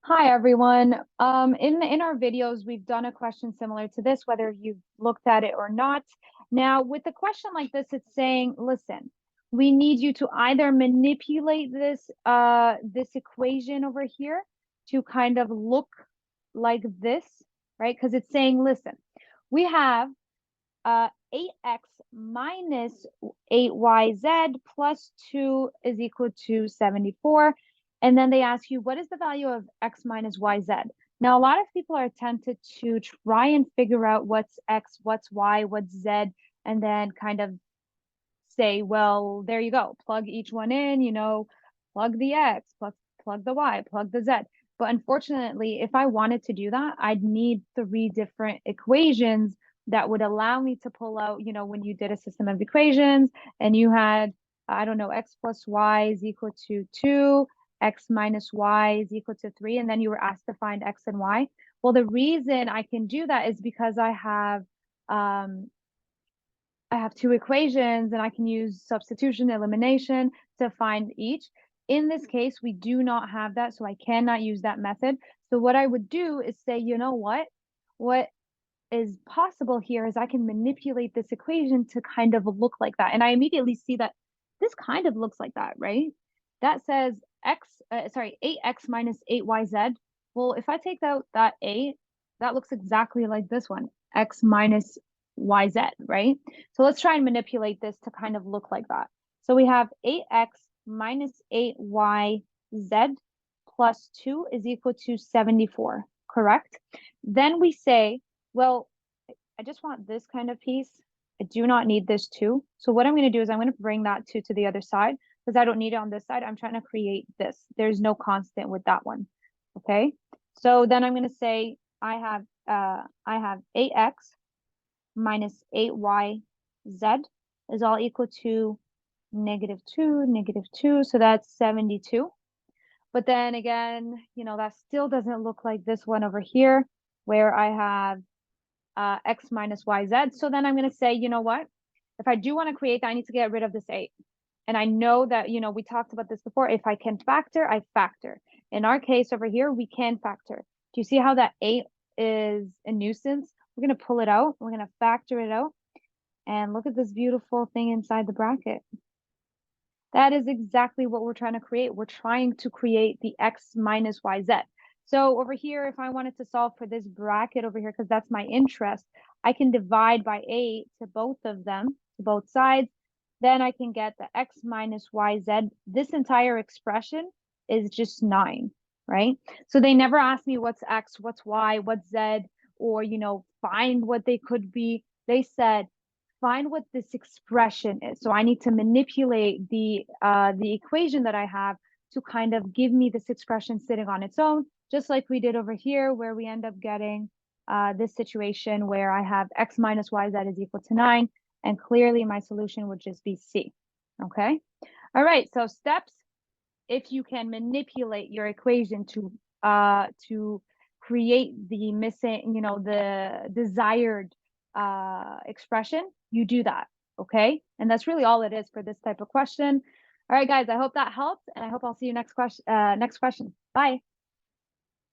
Hi everyone. In our videos, we've done a question similar to this, whether you've looked at it or not. Now, with a question like this, it's saying, listen, we need you to either manipulate this equation over here to kind of look like this, right? Because it's saying, listen, we have 8x minus 8yz plus 2 is equal to 74. And then they ask you, what is the value of x minus yz? Now, a lot of people are tempted to try and figure out what's x, what's y, what's z, and then kind of say, well, there you go, plug each one in, plug the x, plug the y, plug the z. But unfortunately, if I wanted to do that, I'd need 3 different equations that would allow me to pull out, when you did a system of equations and you had, I don't know, x plus y is equal to 2, x minus y is equal to 3, and then you were asked to find x and y. Well, the reason I can do that is because I have 2 equations and I can use substitution, elimination to find each. In this case, we do not have that, so I cannot use that method. So what I would do is say, you know what? What is possible here is I can manipulate this equation to kind of look like that. And I immediately see that this kind of looks like that, right? That says 8x minus 8yz. Well, if I take out that 8, that looks exactly like this one, x minus yz, right? So let's try and manipulate this to kind of look like that. So we have 8x minus 8yz plus 2 is equal to 74, correct? Then we say, well, I just want this kind of piece. I do not need this 2. So what I'm going to do is I'm going to bring that 2 to the other side because I don't need it on this side. I'm trying to create this. There's no constant with that one. Okay. So then I'm going to say I have 8x minus 8yz is all equal to -2. So that's 72. But then again, that still doesn't look like this one over here where I have x minus yz. So then I'm going to say, you know what? If I do want to create that, I need to get rid of this 8. And I know that, we talked about this before. If I can factor, I factor. In our case over here, we can factor. Do you see how that 8 is a nuisance? We're going to pull it out. We're going to factor it out. And look at this beautiful thing inside the bracket. That is exactly what we're trying to create. We're trying to create the x minus yz. So over here, if I wanted to solve for this bracket over here, because that's my interest, I can divide by 8 to both of them, to both sides. Then I can get the x minus yz. This entire expression is just 9, right? So they never asked me what's x, what's y, what's z, or, find what they could be. They said, find what this expression is. So I need to manipulate the equation that I have to kind of give me this expression sitting on its own, just like we did over here, where we end up getting this situation where I have x minus yz is equal to 9, and clearly my solution would just be C. Okay. All right. So steps: if you can manipulate your equation to create the missing, the desired expression, you do that. Okay. And that's really all it is for this type of question. All right, guys, I hope that helps. And I hope I'll see you next question. Bye.